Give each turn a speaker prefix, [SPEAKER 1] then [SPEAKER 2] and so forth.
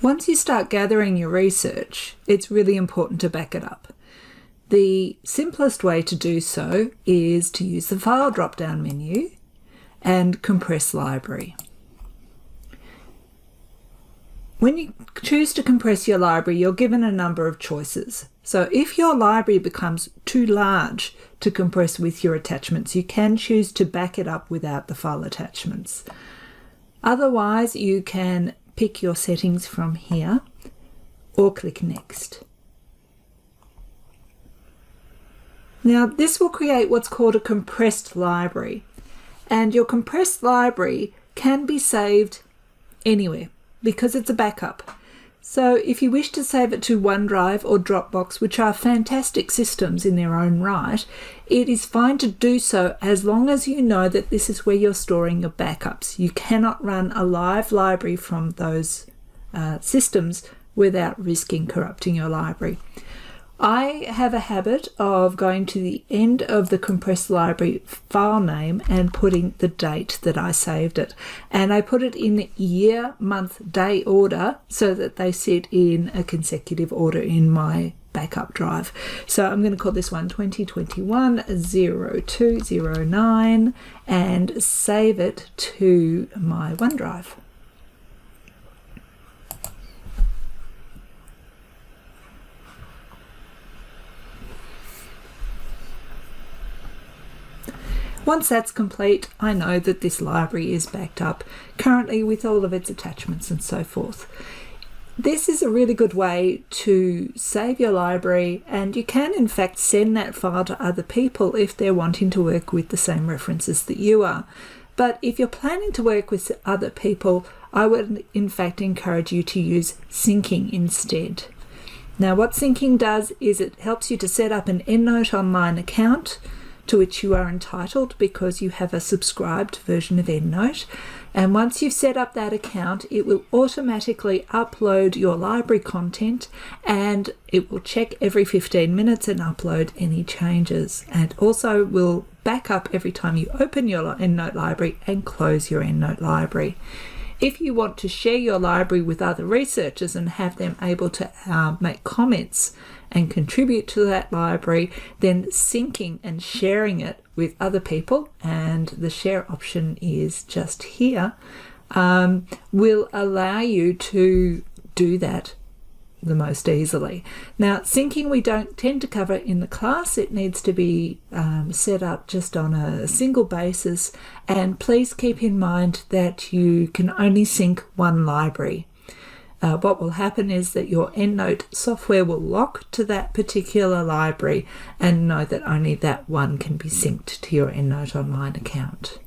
[SPEAKER 1] Once you start gathering your research, it's really important to back it up. The simplest way to do so is to use the File drop-down menu and Compress Library. When you choose to compress your library, you're given a number of choices. So if your library becomes too large to compress with your attachments, you can choose to back it up without the file attachments. Otherwise, you can pick your settings from here or click Next. Now, this will create what's called a compressed library, and your compressed library can be saved anywhere because it's a backup. So if you wish to save it to OneDrive or Dropbox, which are fantastic systems in their own right, it is fine to do so as long as you know that this is where you're storing your backups. You cannot run a live library from those systems without risking corrupting your library. I have a habit of going to the end of the compressed library file name and putting the date that I saved it. And I put it in year, month, day order so that they sit in a consecutive order in my backup drive. So I'm going to call this one 2021-0209 and save it to my OneDrive. Once that's complete, I know that this library is backed up currently with all of its attachments and so forth. This is a really good way to save your library, and you can in fact send that file to other people if they're wanting to work with the same references that you are. But if you're planning to work with other people, I would in fact encourage you to use syncing instead. Now, what syncing does is it helps you to set up an EndNote online account to which you are entitled because you have a subscribed version of EndNote. And once you've set up that account, it will automatically upload your library content, and it will check every 15 minutes and upload any changes, and also will back up every time you open your EndNote library and close your EndNote library. If you want to share your library with other researchers and have them able to make comments and contribute to that library, then syncing and sharing it with other people, and the share option is just here, will allow you to do that the most easily. Now, syncing we don't tend to cover in the class. It needs to be set up just on a single basis, and please keep in mind that you can only sync one library. What will happen is that your EndNote software will lock to that particular library and know that only that one can be synced to your EndNote Online account.